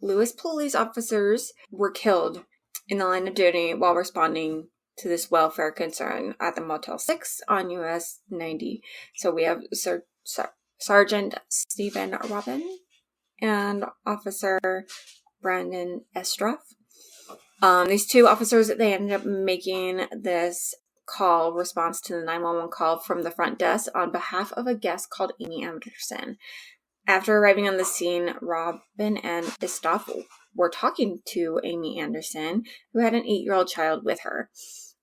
Lewis police officers were killed in the line of duty while responding to this welfare concern at the Motel 6 on US 90. So we have Sergeant Stephen Robin and Officer Brandon Estroff. These two officers, they ended up making this response to the 911 call from the front desk on behalf of a guest called Amy Anderson. After arriving on the scene, Robin and Estroff were talking to Amy Anderson, who had an 8-year-old child with her.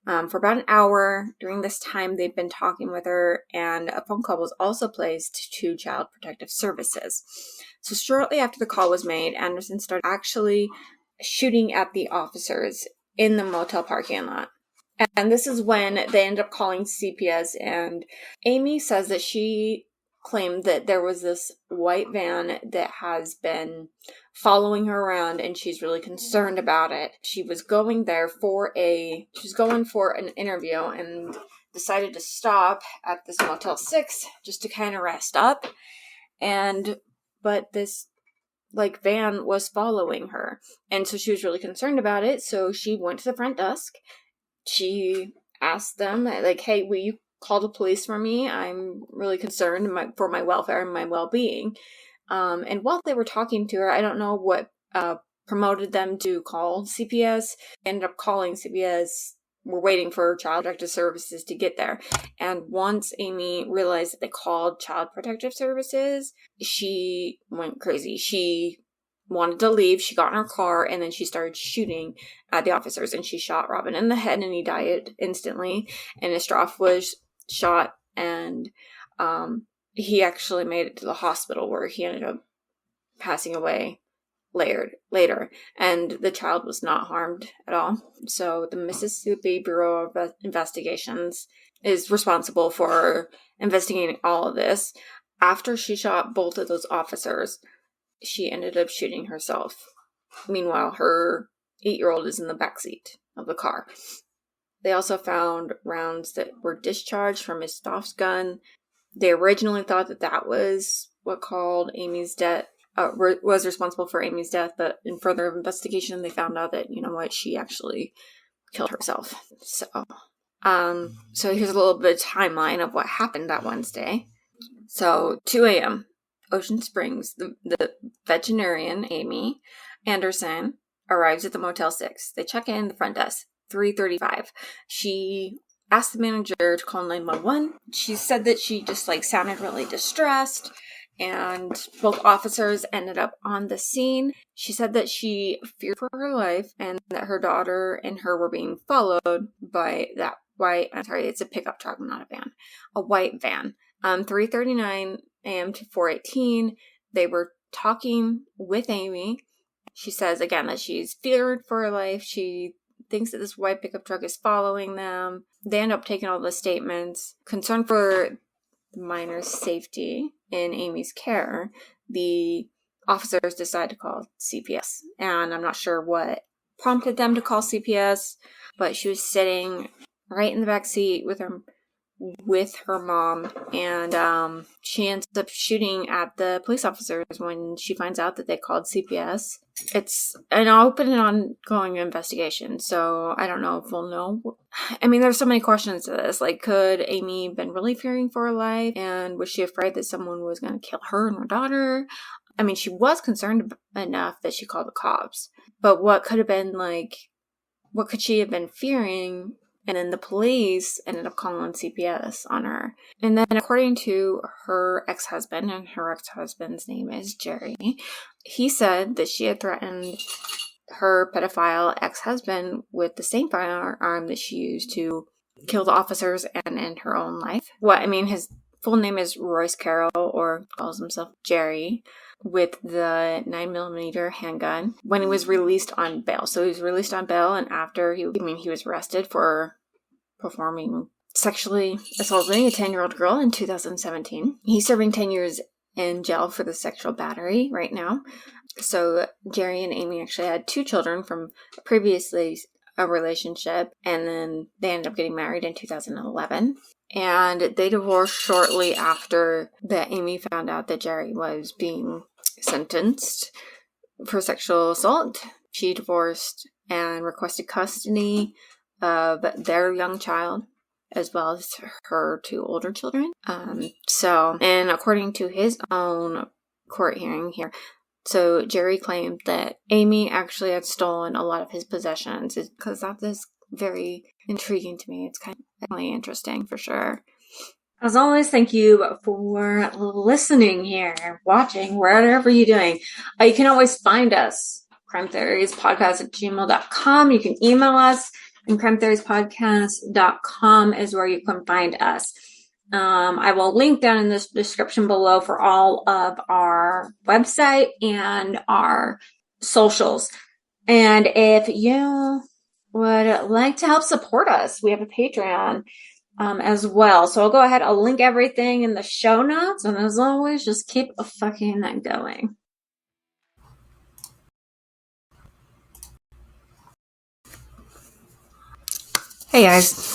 For about an hour during this time, they'd been talking with her, and a phone call was also placed to Child Protective Services. So shortly after the call was made, Anderson started actually shooting at the officers in the motel parking lot. And this is when they end up calling CPS, and Amy says that she claimed that there was this white van that has been following her around, and she's really concerned about it. She was going for an interview and decided to stop at this Motel 6 just to kind of rest up. But this van was following her. And so she was really concerned about it. So she went to the front desk. She asked them, hey, will you call the police for me? I'm really concerned for my welfare and my well-being. And while they were talking to her, I don't know what promoted them to call CPS. They ended up calling CPS. We're waiting for Child Protective Services to get there. And once Amy realized that they called Child Protective Services, she went crazy. She wanted to leave. She got in her car, and then she started shooting at the officers. And she shot Robin in the head, and he died instantly. And Estroff was shot, and he actually made it to the hospital, where he ended up passing away later, and the child was not harmed at all. So the Mississippi Bureau of Investigations is responsible for investigating all of this. After she shot both of those officers, she ended up shooting herself. Meanwhile, her 8-year-old is in the backseat of the car. They also found rounds that were discharged from Miss Stoff's gun. They originally thought that was what caused Amy's death. Was responsible for Amy's death, but in further investigation, they found out that, she actually killed herself. So here's a little bit of timeline of what happened that Wednesday. So 2 a.m., Ocean Springs, the veterinarian, Amy Anderson, arrives at the Motel 6. They check in the front desk, 3:35. She asked the manager to call 911. She said that she just sounded really distressed, and both officers ended up on the scene. She said that she feared for her life and that her daughter and her were being followed by that it's a pickup truck, not a van, a white van. 3:39 a.m. to 4:18, they were talking with Amy. She says again that she's feared for her life. She thinks that this white pickup truck is following them. They end up taking all the statements. Concerned for the minor's safety in Amy's care, the officers decide to call CPS. And I'm not sure what prompted them to call CPS, but she was sitting right in the back seat with her mom, and she ends up shooting at the police officers when she finds out that they called CPS. It's an open and ongoing investigation, so I don't know if we'll know. I mean, there's so many questions to this. Could Amy have been really fearing for her life, and was she afraid that someone was going to kill her and her daughter? I mean, she was concerned enough that she called the cops, but what could she have been fearing? And then the police ended up calling CPS on her. And then according to her ex-husband, and her ex-husband's name is Jerry, he said that she had threatened her pedophile ex-husband with the same firearm that she used to kill the officers and end her own life. His full name is Royce Carroll, or calls himself Jerry, with the 9mm handgun when he was released on bail. So he was released on bail, and after he was arrested for performing sexually assaulting a 10-year-old girl in 2017. He's serving 10 years in jail for the sexual battery right now. So Jerry and Amy actually had 2 children from previously a relationship, and then they ended up getting married in 2011. And they divorced shortly after that Amy found out that Jerry was being sentenced for sexual assault. She divorced and requested custody of their young child, as well as her 2 older children. And according to his own court hearing here, so Jerry claimed that Amy actually had stolen a lot of his possessions, because that is very intriguing to me. It's kind of definitely interesting for sure. As always, thank you for listening here, watching, whatever you're doing. You can always find us, crimetheoriespodcast@gmail.com. You can email us, and crimetheoriespodcast.com is where you can find us. I will link down in the description below for all of our website and our socials. And if you would like to help support us, we have a Patreon as well. So I'll go ahead, I'll link everything in the show notes, and as always, just keep fucking going. Hey guys,